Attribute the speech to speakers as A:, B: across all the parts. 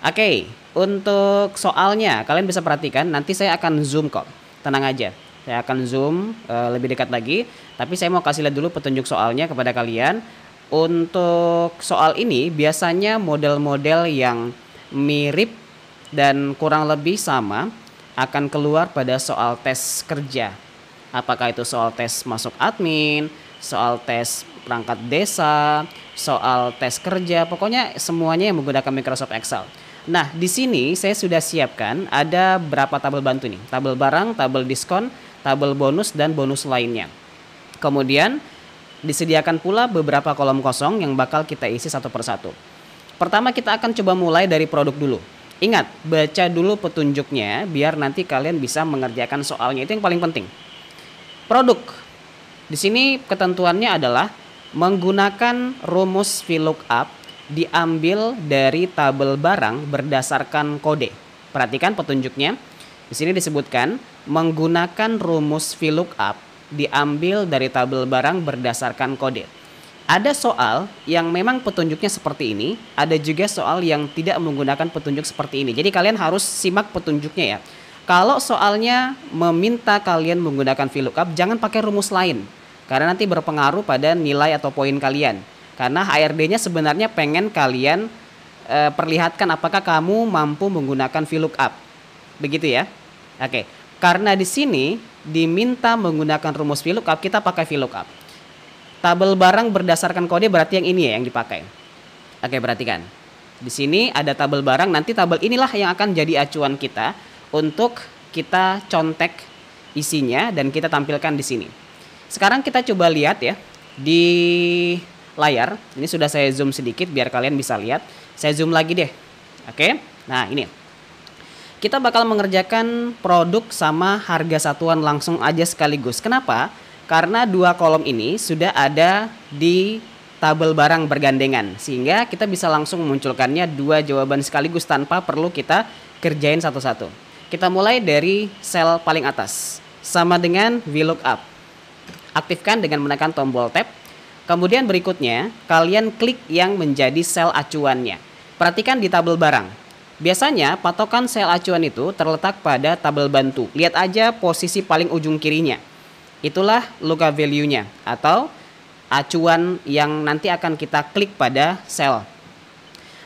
A: Oke, untuk soalnya kalian bisa perhatikan nanti saya akan zoom kok. Tenang aja. Saya akan zoom lebih dekat lagi, tapi saya mau kasih lihat dulu petunjuk soalnya kepada kalian. Untuk soal ini biasanya model-model yang mirip dan kurang lebih sama akan keluar pada soal tes kerja. Apakah itu soal tes masuk admin, soal tes perangkat desa, soal tes kerja, pokoknya semuanya yang menggunakan Microsoft Excel. Nah, di sini saya sudah siapkan ada berapa tabel bantu nih. Tabel barang, tabel diskon, tabel bonus, dan bonus lainnya. Kemudian disediakan pula beberapa kolom kosong yang bakal kita isi satu persatu. Pertama kita akan coba mulai dari produk dulu. Ingat, baca dulu petunjuknya biar nanti kalian bisa mengerjakan soalnya. Itu yang paling penting. Produk. Di sini ketentuannya adalah menggunakan rumus VLOOKUP diambil dari tabel barang berdasarkan kode. Perhatikan petunjuknya. Di sini disebutkan menggunakan rumus VLOOKUP diambil dari tabel barang berdasarkan kode. Ada soal yang memang petunjuknya seperti ini, ada juga soal yang tidak menggunakan petunjuk seperti ini. Jadi kalian harus simak petunjuknya ya. Kalau soalnya meminta kalian menggunakan VLOOKUP, jangan pakai rumus lain. Karena nanti berpengaruh pada nilai atau poin kalian. Karena HRD-nya sebenarnya pengen kalian perlihatkan apakah kamu mampu menggunakan VLOOKUP. Begitu ya. Oke. Karena di sini diminta menggunakan rumus VLOOKUP, kita pakai VLOOKUP. Tabel barang berdasarkan kode berarti yang ini ya yang dipakai. Oke, perhatikan. Di sini ada tabel barang, nanti tabel inilah yang akan jadi acuan kita untuk kita contek isinya dan kita tampilkan di sini. Sekarang kita coba lihat ya di layar. Ini sudah saya zoom sedikit biar kalian bisa lihat. Saya zoom lagi deh. Oke. Nah, ini. Kita bakal mengerjakan produk sama harga satuan langsung aja sekaligus. Kenapa? Karena dua kolom ini sudah ada di tabel barang bergandengan. Sehingga kita bisa langsung memunculkannya dua jawaban sekaligus tanpa perlu kita kerjain satu-satu. Kita mulai dari sel paling atas. Sama dengan VLOOKUP. Aktifkan dengan menekan tombol tab. Kemudian berikutnya, kalian klik yang menjadi sel acuannya. Perhatikan di tabel barang. Biasanya patokan sel acuan itu terletak pada tabel bantu. Lihat aja posisi paling ujung kirinya. Itulah lookup value-nya atau acuan yang nanti akan kita klik pada sel.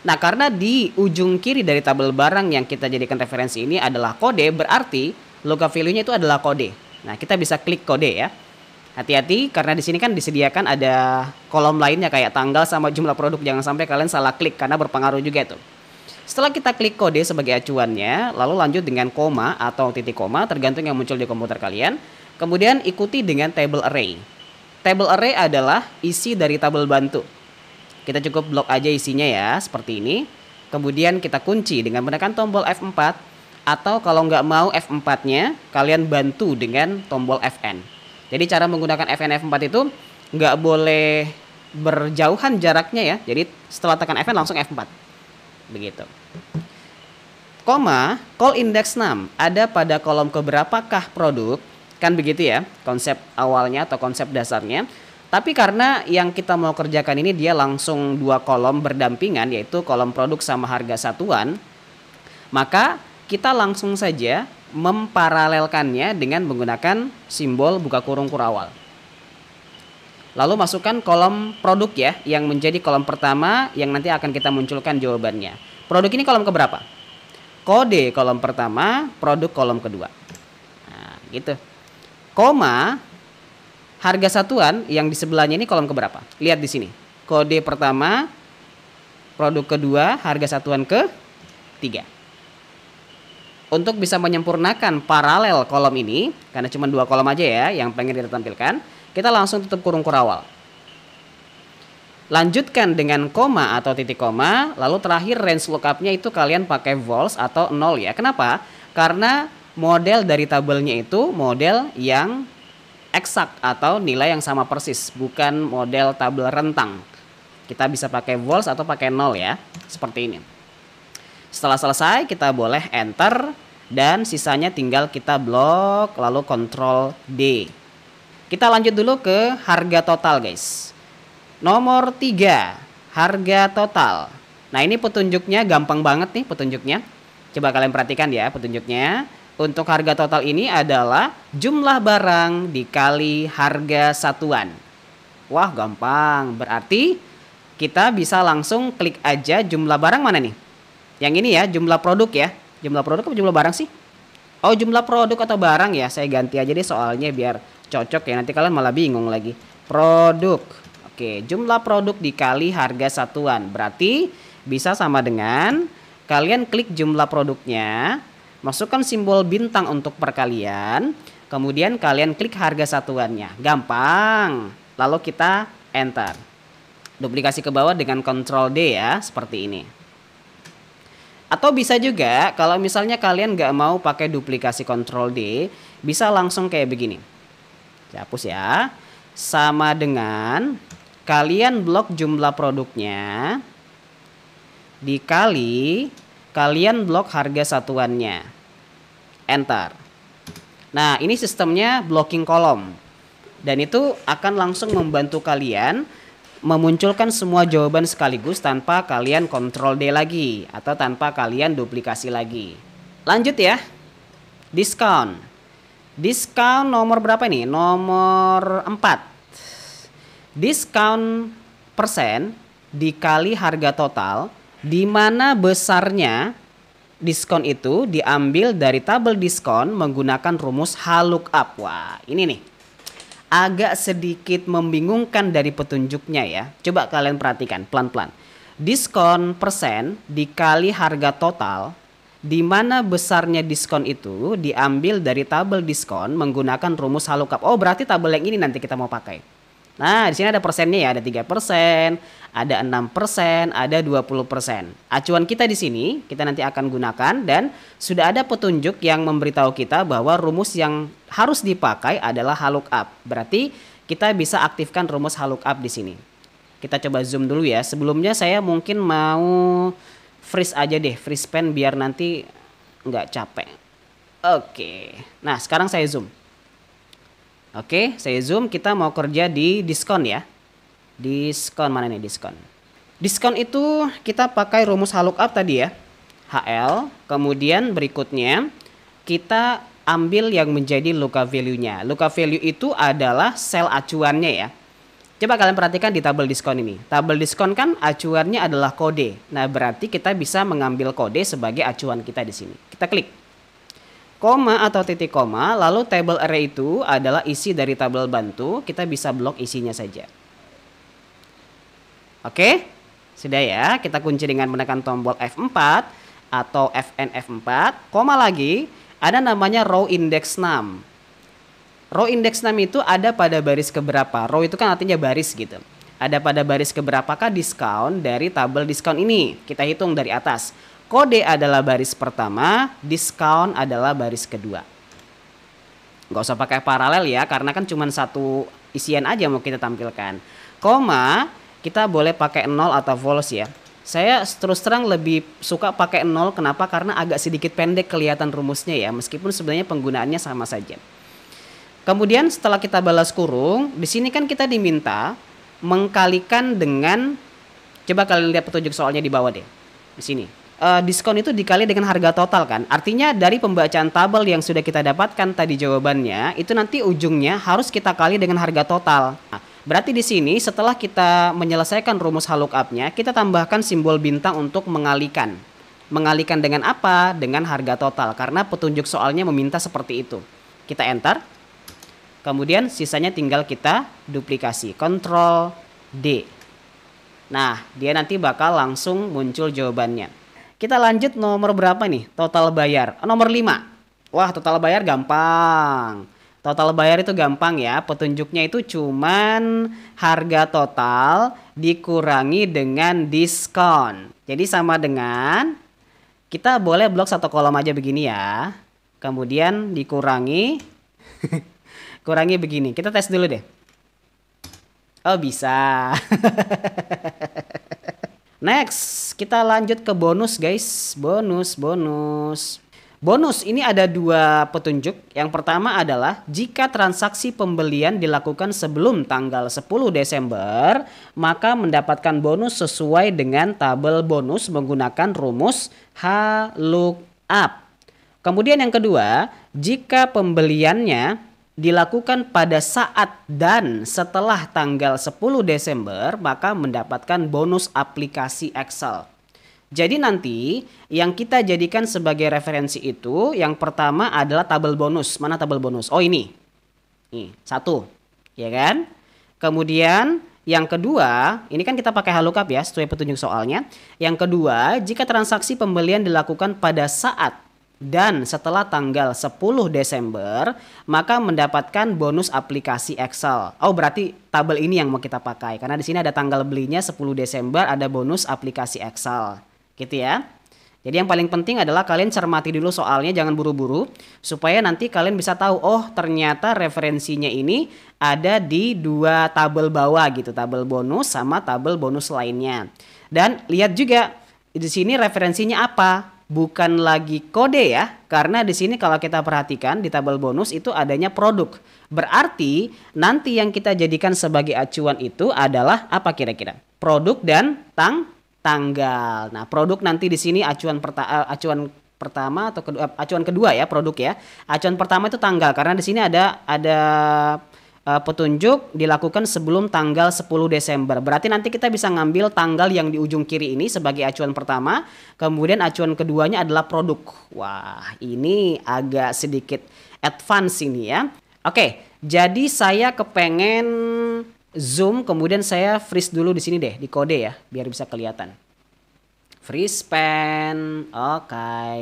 A: Nah, karena di ujung kiri dari tabel barang yang kita jadikan referensi ini adalah kode, berarti lookup value-nya itu adalah kode. Nah, kita bisa klik kode ya. Hati-hati karena di sini kan disediakan ada kolom lainnya kayak tanggal sama jumlah produk. Jangan sampai kalian salah klik karena berpengaruh juga tuh. Setelah kita klik kode sebagai acuannya, lalu lanjut dengan koma atau titik koma tergantung yang muncul di komputer kalian. Kemudian ikuti dengan table array. Table array adalah isi dari tabel bantu. Kita cukup blok aja isinya ya, seperti ini. Kemudian kita kunci dengan menekan tombol F4. Atau kalau nggak mau F4-nya, kalian bantu dengan tombol Fn. Jadi cara menggunakan Fn F4 itu nggak boleh berjauhan jaraknya ya. Jadi setelah tekan Fn langsung F4. Begitu. Koma, call index num ada pada kolom keberapakah produk, kan begitu ya konsep awalnya atau konsep dasarnya. Tapi karena yang kita mau kerjakan ini dia langsung dua kolom berdampingan, yaitu kolom produk sama harga satuan, maka kita langsung saja memparalelkannya dengan menggunakan simbol buka kurung kurawal. Lalu masukkan kolom produk ya, yang menjadi kolom pertama yang nanti akan kita munculkan jawabannya. Produk ini kolom keberapa? Kode kolom pertama, produk kolom kedua. Nah, gitu. Koma, harga satuan yang di sebelahnya ini kolom keberapa? Lihat di sini. Kode pertama, produk kedua, harga satuan ketiga. Untuk bisa menyempurnakan paralel kolom ini, karena cuma dua kolom aja ya yang pengen kita tampilkan, kita langsung tutup kurung kurawal. Lanjutkan dengan koma atau titik koma, lalu terakhir range lookup-nya itu kalian pakai vols atau 0 ya. Kenapa? Karena model dari tabelnya itu model yang eksak atau nilai yang sama persis, bukan model tabel rentang. Kita bisa pakai vols atau pakai 0 ya, seperti ini. Setelah selesai kita boleh enter dan sisanya tinggal kita blok lalu Ctrl D. Kita lanjut dulu ke harga total guys. Nomor 3, harga total. Nah, ini petunjuknya gampang banget nih petunjuknya. Coba kalian perhatikan ya petunjuknya. Untuk harga total ini adalah jumlah barang dikali harga satuan. Wah, gampang. Berarti kita bisa langsung klik aja jumlah barang mana nih? Yang ini ya, jumlah produk ya. Jumlah produk apa jumlah barang sih? Oh, jumlah produk atau barang ya. Saya ganti aja deh soalnya biar cocok ya. Nanti kalian malah bingung lagi. Produk. Oke, jumlah produk dikali harga satuan. Berarti bisa sama dengan kalian klik jumlah produknya, masukkan simbol bintang untuk perkalian, kemudian kalian klik harga satuannya. Gampang. Lalu kita enter. Duplikasi ke bawah dengan Ctrl D ya, seperti ini. Atau bisa juga kalau misalnya kalian nggak mau pakai duplikasi Ctrl D, bisa langsung kayak begini. Saya hapus ya. Sama dengan kalian blok jumlah produknya dikali kalian blok harga satuannya. Enter. Nah, ini sistemnya blocking kolom. Dan itu akan langsung membantu kalian memunculkan semua jawaban sekaligus tanpa kalian Ctrl D lagi atau tanpa kalian duplikasi lagi. Lanjut ya. Diskon. Diskon nomor berapa nih? Nomor 4. Diskon persen dikali harga total, di mana besarnya diskon itu diambil dari tabel diskon menggunakan rumus HLOOKUP. Wah, ini nih agak sedikit membingungkan dari petunjuknya ya. Coba kalian perhatikan pelan-pelan. Diskon persen dikali harga total, di mana besarnya diskon itu diambil dari tabel diskon menggunakan rumus HLOOKUP. Oh, berarti tabel yang ini nanti kita mau pakai. Nah, di sini ada persennya ya, ada 3%, ada 6%, ada 20%. Acuan kita di sini kita nanti akan gunakan dan sudah ada petunjuk yang memberitahu kita bahwa rumus yang harus dipakai adalah HLOOKUP. Berarti kita bisa aktifkan rumus HLOOKUP di sini. Kita coba zoom dulu ya. Sebelumnya saya mungkin mau freeze aja deh, freeze pen biar nanti nggak capek. Oke. Nah, sekarang saya zoom. Oke, saya zoom, kita mau kerja di diskon ya. Diskon mana nih diskon? Diskon itu kita pakai rumus HLOOKUP tadi ya. HL, kemudian berikutnya kita ambil yang menjadi lookup value-nya. Lookup value itu adalah sel acuannya ya. Coba kalian perhatikan di tabel diskon ini. Tabel diskon kan acuannya adalah kode. Nah, berarti kita bisa mengambil kode sebagai acuan kita di sini. Kita klik koma atau titik koma, lalu table array itu adalah isi dari tabel bantu, kita bisa blok isinya saja. Oke, sudah ya, kita kunci dengan menekan tombol F4 atau Fn F4, koma lagi, ada namanya row index 6. Row index 6 itu ada pada baris keberapa? Row itu kan artinya baris gitu. Ada pada baris keberapakah diskon dari tabel diskon ini? Kita hitung dari atas. Kode adalah baris pertama, diskon adalah baris kedua. Nggak usah pakai paralel ya, karena kan cuma satu isian aja mau kita tampilkan. Koma, kita boleh pakai 0 atau false ya. Saya terus terang lebih suka pakai 0, kenapa? Karena agak sedikit pendek kelihatan rumusnya ya, meskipun sebenarnya penggunaannya sama saja. Kemudian setelah kita balas kurung, di sini kan kita diminta mengkalikan dengan, coba kalian lihat petunjuk soalnya di bawah deh, di sini. Diskon itu dikali dengan harga total kan. Artinya dari pembacaan tabel yang sudah kita dapatkan tadi jawabannya, itu nanti ujungnya harus kita kali dengan harga total. Nah, berarti di sini setelah kita menyelesaikan rumus HLOOKUP-nya, kita tambahkan simbol bintang untuk mengalihkan. Mengalihkan dengan apa? Dengan harga total. Karena petunjuk soalnya meminta seperti itu. Kita enter. Kemudian sisanya tinggal kita duplikasi. Ctrl D. Nah, dia nanti bakal langsung muncul jawabannya. Kita lanjut nomor berapa nih? Total bayar. Nomor 5. Wah, total bayar gampang. Total bayar itu gampang ya. Petunjuknya itu cuman harga total dikurangi dengan diskon. Jadi sama dengan, kita boleh blok satu kolom aja begini ya. Kemudian dikurangi. Kurangi begini. Kita tes dulu deh. Oh, bisa. Next, kita lanjut ke bonus guys. Bonus. Bonus ini ada dua petunjuk. Yang pertama adalah jika transaksi pembelian dilakukan sebelum tanggal 10 Desember, maka mendapatkan bonus sesuai dengan tabel bonus menggunakan rumus HLOOKUP. Kemudian yang kedua, jika pembeliannya dilakukan pada saat dan setelah tanggal 10 Desember, maka mendapatkan bonus aplikasi Excel. Jadi nanti yang kita jadikan sebagai referensi itu yang pertama adalah tabel bonus. Mana tabel bonus? Oh ini. Nih, 1. Ya kan? Kemudian yang kedua, ini kan kita pakai HLOOKUP ya sesuai petunjuk soalnya. Yang kedua, jika transaksi pembelian dilakukan pada saat dan setelah tanggal 10 Desember, maka mendapatkan bonus aplikasi Excel. Oh, berarti tabel ini yang mau kita pakai. Karena di sini ada tanggal belinya 10 Desember, ada bonus aplikasi Excel. Gitu ya. Jadi yang paling penting adalah kalian cermati dulu soalnya, jangan buru-buru. Supaya nanti kalian bisa tahu, oh ternyata referensinya ini ada di dua tabel bawah gitu. Tabel bonus sama tabel bonus lainnya. Dan lihat juga, di sini referensinya apa? Bukan lagi kode ya. Karena di sini kalau kita perhatikan di tabel bonus itu adanya produk. Berarti nanti yang kita jadikan sebagai acuan itu adalah apa kira-kira? Produk dan tanggal. Nah, produk nanti di sini acuan pertama atau acuan kedua ya, produk ya. Acuan pertama itu tanggal karena di sini ada petunjuk dilakukan sebelum tanggal 10 Desember. Berarti nanti kita bisa ngambil tanggal yang di ujung kiri ini sebagai acuan pertama, kemudian acuan keduanya adalah produk. Wah, ini agak sedikit advance ini ya. Oke, jadi saya kepengen zoom, kemudian saya freeze dulu di sini deh, di kode ya, biar bisa kelihatan. Freeze span, oke.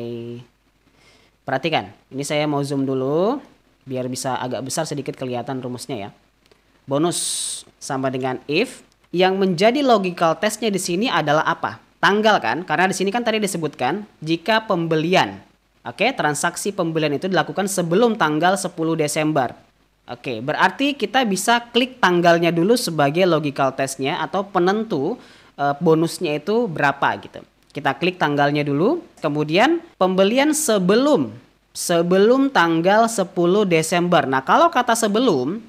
A: Perhatikan, ini saya mau zoom dulu, biar bisa agak besar sedikit kelihatan rumusnya ya. Bonus sama dengan if, yang menjadi logical testnya di sini adalah apa? Tanggal kan, karena di sini kan tadi disebutkan jika pembelian, transaksi pembelian itu dilakukan sebelum tanggal 10 Desember. Oke, berarti kita bisa klik tanggalnya dulu sebagai logical testnya atau penentu bonusnya itu berapa gitu. Kita klik tanggalnya dulu, kemudian pembelian sebelum tanggal 10 Desember. Nah, kalau kata sebelum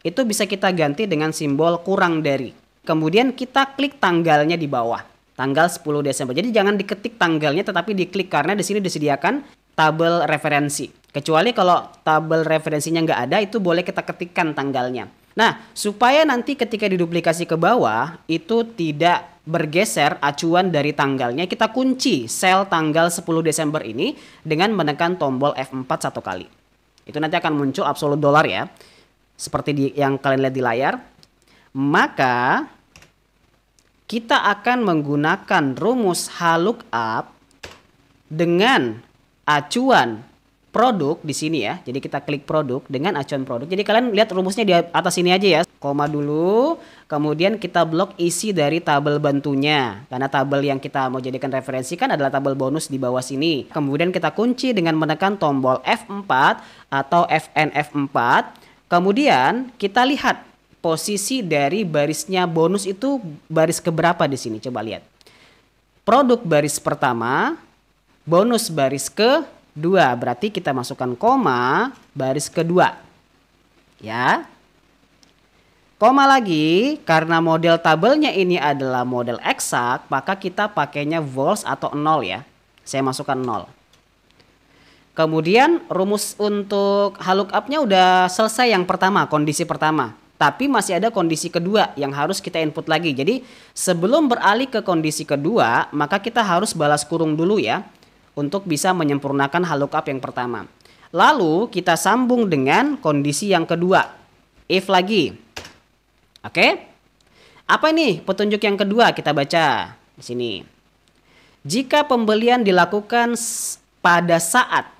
A: itu bisa kita ganti dengan simbol kurang dari. Kemudian kita klik tanggalnya di bawah, tanggal 10 Desember. Jadi jangan diketik tanggalnya tetapi diklik karena di sini disediakan tabel referensi. Kecuali kalau tabel referensinya nggak ada, itu boleh kita ketikkan tanggalnya. Nah, supaya nanti ketika diduplikasi ke bawah, itu tidak bergeser acuan dari tanggalnya, kita kunci sel tanggal 10 Desember ini dengan menekan tombol F4 satu kali. Itu nanti akan muncul absolute dollar ya, seperti yang kalian lihat di layar. Maka, kita akan menggunakan rumus HLOOKUP dengan acuan produk di sini ya. Jadi kita klik produk dengan acuan produk. Jadi kalian lihat rumusnya di atas ini aja ya. Koma dulu, kemudian kita blok isi dari tabel bantunya. Karena tabel yang kita mau jadikan referensi kan adalah tabel bonus di bawah sini. Kemudian kita kunci dengan menekan tombol F4 atau Fn F4. Kemudian kita lihat posisi dari barisnya bonus itu baris keberapa di sini. Coba lihat. Produk baris pertama, bonus baris ke 2, berarti kita masukkan koma baris kedua. Ya. Koma lagi, karena model tabelnya ini adalah model eksak, maka kita pakainya vols atau 0 ya. Saya masukkan 0. Kemudian rumus untuk HLOOKUP-nya udah selesai yang pertama, kondisi pertama. Tapi masih ada kondisi kedua yang harus kita input lagi. Jadi sebelum beralih ke kondisi kedua, maka kita harus balas kurung dulu ya. Untuk bisa menyempurnakan HLOOKUP yang pertama. Lalu kita sambung dengan kondisi yang kedua. If lagi. Oke? Apa ini petunjuk yang kedua? Kita baca di sini. Jika pembelian dilakukan pada saat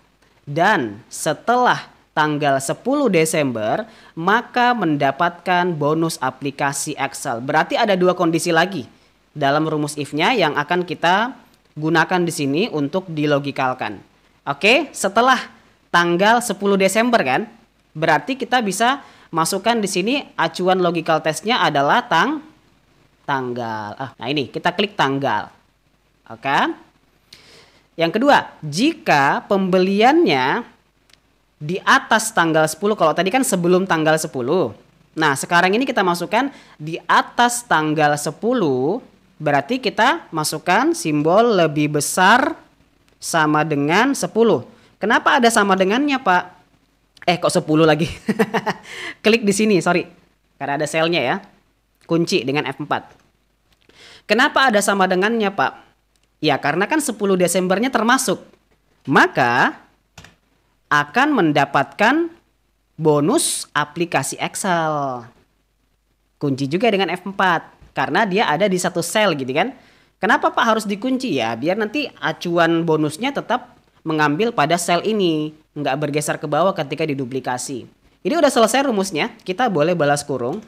A: dan setelah tanggal 10 Desember, maka mendapatkan bonus aplikasi Excel. Berarti ada dua kondisi lagi dalam rumus if-nya yang akan kita gunakan di sini untuk dilogikalkan. Oke, setelah tanggal 10 Desember kan, berarti kita bisa masukkan di sini acuan logical testnya adalah tanggal. Nah ini kita klik tanggal. Oke. Yang kedua, jika pembeliannya di atas tanggal 10, kalau tadi kan sebelum tanggal 10. Nah, sekarang ini kita masukkan di atas tanggal 10, berarti kita masukkan simbol lebih besar sama dengan 10. Kenapa ada sama dengannya, Pak? Kok 10 lagi? Klik di sini, sorry. Karena ada selnya ya. Kunci dengan F4. Kenapa ada sama dengannya, Pak? Ya, karena kan 10 Desembernya termasuk. Maka akan mendapatkan bonus aplikasi Excel. Kunci juga dengan F4. Karena dia ada di satu sel gitu kan. Kenapa Pak harus dikunci ya? Biar nanti acuan bonusnya tetap mengambil pada sel ini. Nggak bergeser ke bawah ketika diduplikasi. Ini udah selesai rumusnya. Kita boleh balas kurung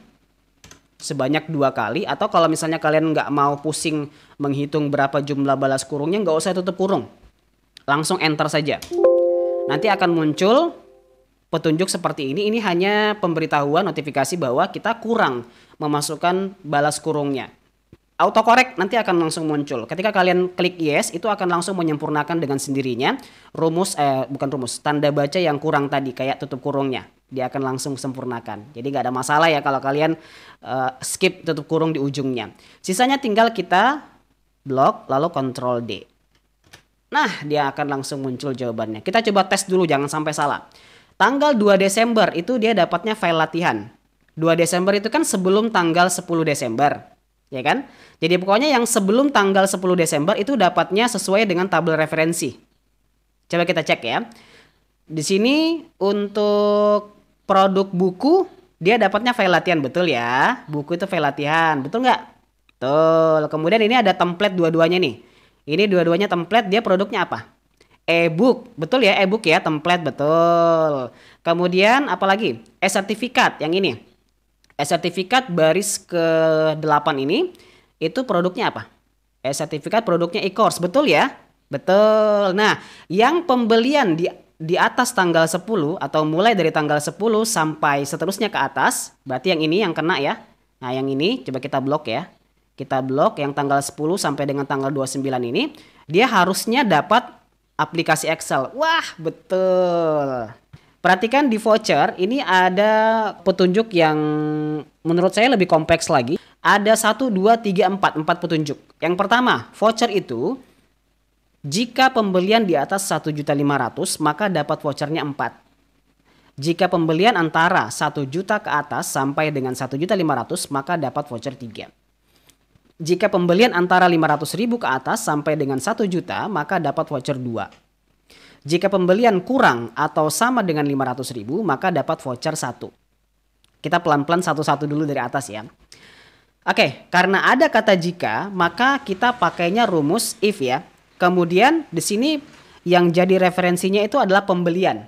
A: sebanyak 2 kali. Atau kalau misalnya kalian nggak mau pusing menghitung berapa jumlah balas kurungnya, nggak usah tutup kurung. Langsung enter saja. Nanti akan muncul petunjuk seperti ini. Ini hanya pemberitahuan notifikasi bahwa kita kurang memasukkan balas kurungnya. Autocorrect nanti akan langsung muncul. Ketika kalian klik yes, itu akan langsung menyempurnakan dengan sendirinya tanda baca yang kurang tadi, kayak tutup kurungnya. Dia akan langsung sempurnakan. Jadi nggak ada masalah ya kalau kalian skip tutup kurung di ujungnya. Sisanya tinggal kita blok lalu Ctrl D. Nah, dia akan langsung muncul jawabannya. Kita coba tes dulu, jangan sampai salah. Tanggal 2 Desember itu dia dapatnya file latihan. 2 Desember itu kan sebelum tanggal 10 Desember. Ya kan? Jadi pokoknya yang sebelum tanggal 10 Desember itu dapatnya sesuai dengan tabel referensi. Coba kita cek ya. Di sini untuk produk buku, dia dapatnya file latihan, betul ya? Buku itu file latihan, betul nggak? Betul. Kemudian ini ada template dua-duanya nih. Ini dua-duanya template, dia produknya apa? E-book, betul ya, e-book ya, template, betul. Kemudian apalagi? E-sertifikat yang ini. E-sertifikat baris ke-8 ini, itu produknya apa? E-sertifikat produknya e-course, betul ya? Betul. Nah, yang pembelian di atas tanggal 10 atau mulai dari tanggal 10 sampai seterusnya ke atas, berarti yang ini yang kena ya. Nah, yang ini coba kita blok ya. Kita blok yang tanggal 10 sampai dengan tanggal 29 ini, dia harusnya dapat aplikasi Excel. Wah, betul. Perhatikan di voucher, ini ada petunjuk yang menurut saya lebih kompleks lagi. Ada 1, 2, 3, 4 petunjuk. Yang pertama, voucher itu jika pembelian di atas 1.500.000 maka dapat vouchernya 4. Jika pembelian antara 1 juta ke atas sampai dengan 1.500.000 maka dapat voucher 3. Jika pembelian antara 500.000 ke atas sampai dengan 1 juta maka dapat voucher 2. Jika pembelian kurang atau sama dengan 500.000 maka dapat voucher 1. Kita pelan-pelan satu-satu dulu dari atas ya. Oke, karena ada kata jika maka kita pakainya rumus if ya. Kemudian di sini yang jadi referensinya itu adalah pembelian.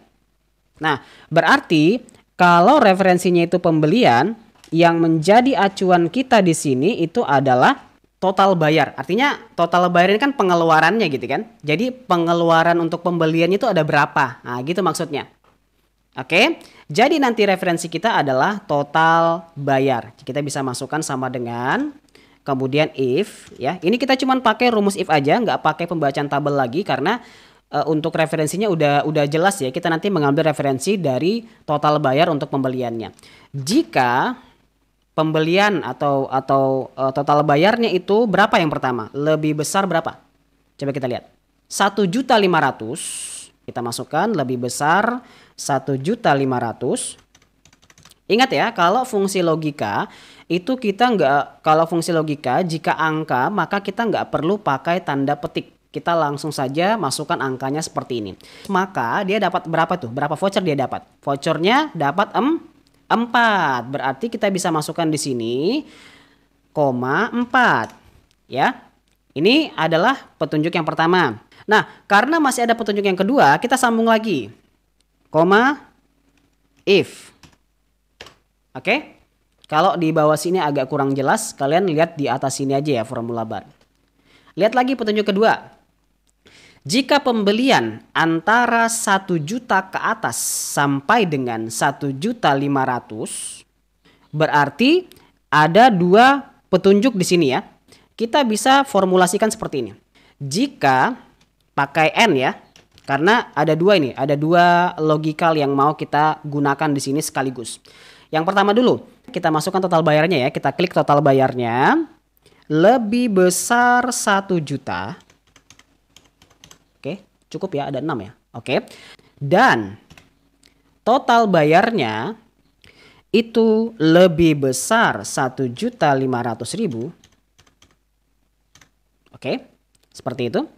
A: Nah, berarti kalau referensinya itu pembelian, yang menjadi acuan kita di sini itu adalah total bayar. Artinya total bayar ini kan pengeluarannya gitu kan. Jadi pengeluaran untuk pembelian itu ada berapa? Nah, gitu maksudnya. Oke. Jadi nanti referensi kita adalah total bayar. Kita bisa masukkan sama dengan kemudian if ya. Ini kita cuma pakai rumus if aja, nggak pakai pembacaan tabel lagi karena untuk referensinya udah jelas ya. Kita nanti mengambil referensi dari total bayar untuk pembeliannya. Jika pembelian atau total bayarnya itu berapa yang pertama? Lebih besar berapa? Coba kita lihat. 1.500.000 kita masukkan lebih besar 1.500.000. Ingat ya, kalau fungsi logika itu kita kalau fungsi logika jika angka maka kita nggak perlu pakai tanda petik. Kita langsung saja masukkan angkanya seperti ini. Maka dia dapat berapa tuh? Berapa voucher dia dapat? Vouchernya dapat 4. Berarti kita bisa masukkan di sini, 4. Ya. Ini adalah petunjuk yang pertama. Nah, karena masih ada petunjuk yang kedua, kita sambung lagi. If. Oke. Kalau di bawah sini agak kurang jelas, kalian lihat di atas sini aja ya formula bar. Lihat lagi petunjuk kedua. Jika pembelian antara 1 juta ke atas sampai dengan 1.500.000 berarti ada 2 petunjuk di sini ya. Kita bisa formulasikan seperti ini. Jika pakai N ya. Karena ada dua ini, ada dua logikal yang mau kita gunakan di sini sekaligus. Yang pertama dulu, kita masukkan total bayarnya ya. Kita klik total bayarnya. Lebih besar 1 juta. Oke, cukup ya, ada 6 ya. Oke. Dan total bayarnya itu lebih besar 1.500.000. Oke, seperti itu.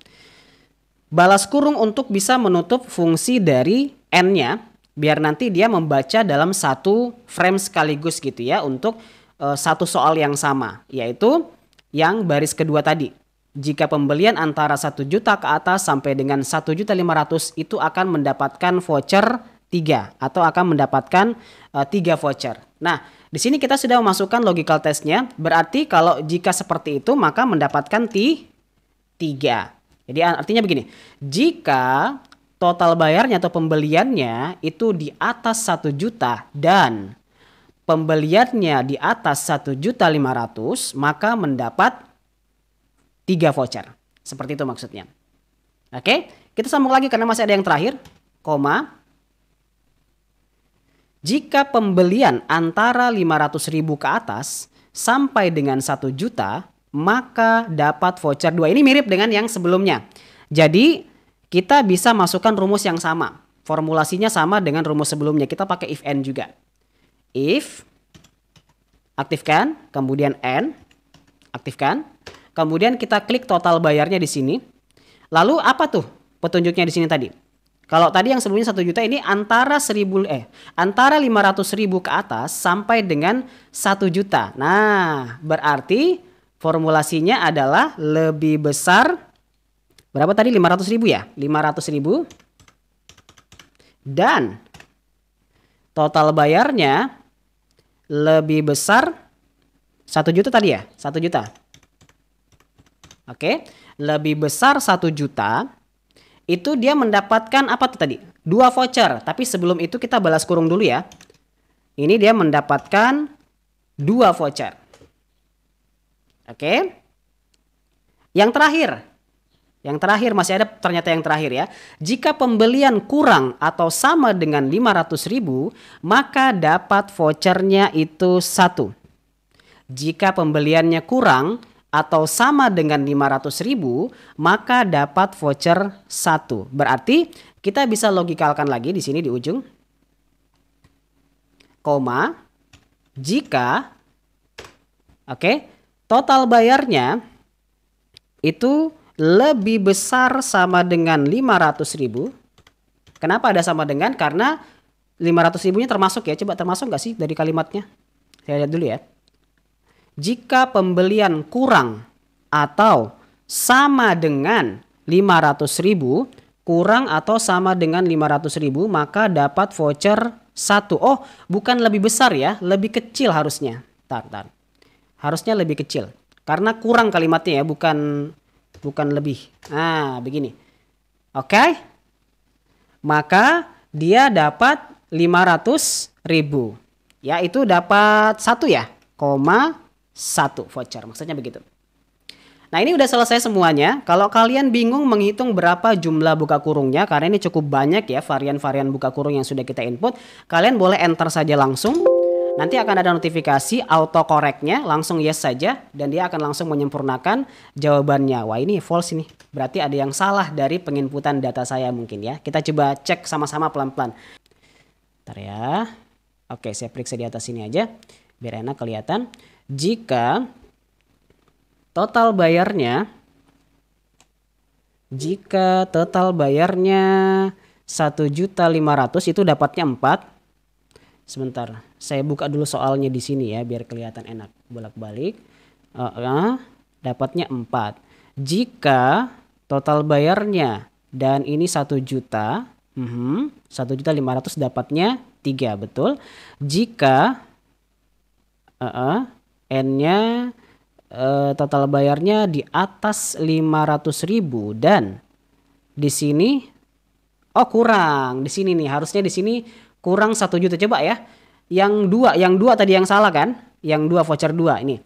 A: Balas kurung untuk bisa menutup fungsi dari N-nya, biar nanti dia membaca dalam satu frame sekaligus gitu ya, untuk satu soal yang sama, yaitu yang baris kedua tadi. Jika pembelian antara 1 juta ke atas sampai dengan 1.500.000 itu akan mendapatkan voucher 3 atau akan mendapatkan 3 voucher. Nah, di sini kita sudah memasukkan logical testnya. Berarti kalau jika seperti itu maka mendapatkan 3. Jadi artinya begini, jika total bayarnya atau pembeliannya itu di atas 1 juta dan pembeliannya di atas 1.500.000 maka mendapat 3 voucher. Seperti itu maksudnya. Oke, kita sambung lagi karena masih ada yang terakhir. Koma. Jika pembelian antara 500.000 ke atas sampai dengan 1 juta, maka dapat voucher 2. Ini mirip dengan yang sebelumnya. Jadi kita bisa masukkan rumus yang sama. Formulasinya sama dengan rumus sebelumnya. Kita pakai if n juga. If, aktifkan, kemudian n, aktifkan. Kemudian kita klik total bayarnya di sini. Lalu apa tuh petunjuknya di sini tadi? Kalau tadi yang sebelumnya 1 juta, ini antara 500.000 ke atas sampai dengan 1 juta. Nah, berarti formulasinya adalah lebih besar berapa tadi? 500.000 ya? 500.000 dan total bayarnya lebih besar 1 juta tadi ya? 1 juta. Oke, lebih besar 1 juta. Itu dia mendapatkan apa tuh tadi? 2 voucher. Tapi sebelum itu kita balas kurung dulu ya. Ini dia mendapatkan 2 voucher. Oke. Yang terakhir masih ada ternyata yang terakhir ya. Jika pembelian kurang atau sama dengan 500.000, maka dapat vouchernya itu 1. Jika pembeliannya kurang atau sama dengan 500.000, maka dapat voucher 1. Berarti kita bisa logikalkan lagi di sini di ujung. Koma, jika total bayarnya itu lebih besar sama dengan 500.000. Kenapa ada sama dengan? Karena 500.000-nya termasuk ya. Coba termasuk nggak sih dari kalimatnya? Saya lihat dulu ya. Jika pembelian kurang atau sama dengan 500.000, kurang atau sama dengan 500.000, maka dapat voucher 1. Oh, bukan lebih besar ya, lebih kecil harusnya. Tar. Harusnya lebih kecil. Karena kurang kalimatnya ya, bukan lebih. Nah, begini. Oke. Maka dia dapat 500.000. Ya, itu dapat 1 ya, 1 voucher, maksudnya begitu. Nah, ini udah selesai semuanya. Kalau kalian bingung menghitung berapa jumlah buka kurungnya, karena ini cukup banyak ya varian-varian buka kurung yang sudah kita input, kalian boleh enter saja langsung. Nanti akan ada notifikasi autocorrectnya, langsung yes saja dan dia akan langsung menyempurnakan jawabannya. Wah, ini false ini. Berarti ada yang salah dari penginputan data saya mungkin ya. Kita coba cek sama-sama pelan-pelan. Bentar ya. Oke, saya periksa di atas sini aja biar enak kelihatan. Jika total bayarnya 1.500.000 itu dapatnya 4. Sebentar, saya buka dulu soalnya di sini ya biar kelihatan enak. Bolak-balik. Dapatnya 4. Jika total bayarnya dan ini 1 juta, 1.500.000 dapatnya 3, betul. Jika N-nya total bayarnya di atas 500.000 dan di sini kurang. Di sini nih, harusnya di sini kurang 1 juta. Coba ya. Yang dua tadi yang salah kan? Yang 2 voucher 2 ini.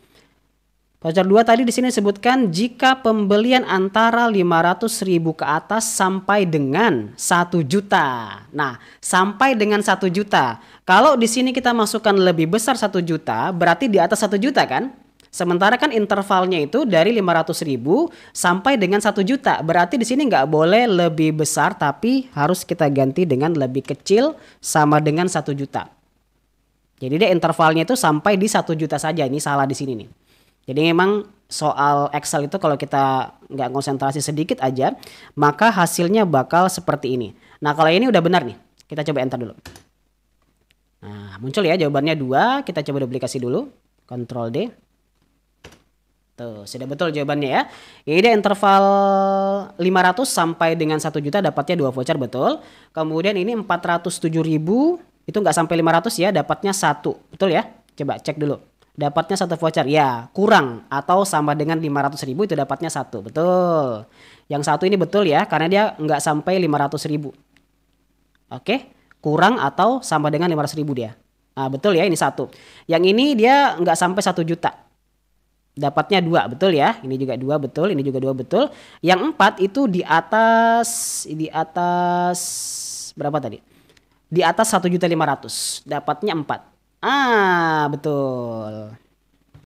A: Voucher 2 tadi di sini disebutkan jika pembelian antara 500.000 ke atas sampai dengan 1 juta. Nah, sampai dengan 1 juta. Kalau di sini kita masukkan lebih besar 1 juta, berarti di atas 1 juta kan? Sementara kan intervalnya itu dari 500.000 sampai dengan 1 juta. Berarti di sini nggak boleh lebih besar, tapi harus kita ganti dengan lebih kecil sama dengan 1 juta. Jadi dia intervalnya itu sampai di 1 juta saja. Ini salah di sini nih. Jadi memang soal Excel itu kalau kita nggak konsentrasi sedikit aja, maka hasilnya bakal seperti ini. Nah kalau ini udah benar nih, kita coba enter dulu. Nah muncul ya jawabannya 2, kita coba duplikasi dulu, Ctrl D. Tuh sudah betul jawabannya ya. Ini dia interval 500 sampai dengan 1 juta dapatnya 2 voucher, betul. Kemudian ini 407.000 itu nggak sampai 500 ya, dapatnya 1, betul ya. Coba cek dulu. Dapatnya 1 voucher, ya kurang atau sama dengan 500.000 itu dapatnya 1, betul. Yang 1 ini betul ya, karena dia nggak sampai 500.000. Oke, kurang atau sama dengan 500.000 dia. Nah, betul ya, ini 1. Yang ini dia nggak sampai 1 juta. Dapatnya 2, betul ya. Ini juga 2 betul, ini juga 2 betul. Yang 4 itu di atas berapa tadi? Di atas 1.500.000, dapatnya 4. Ah, betul.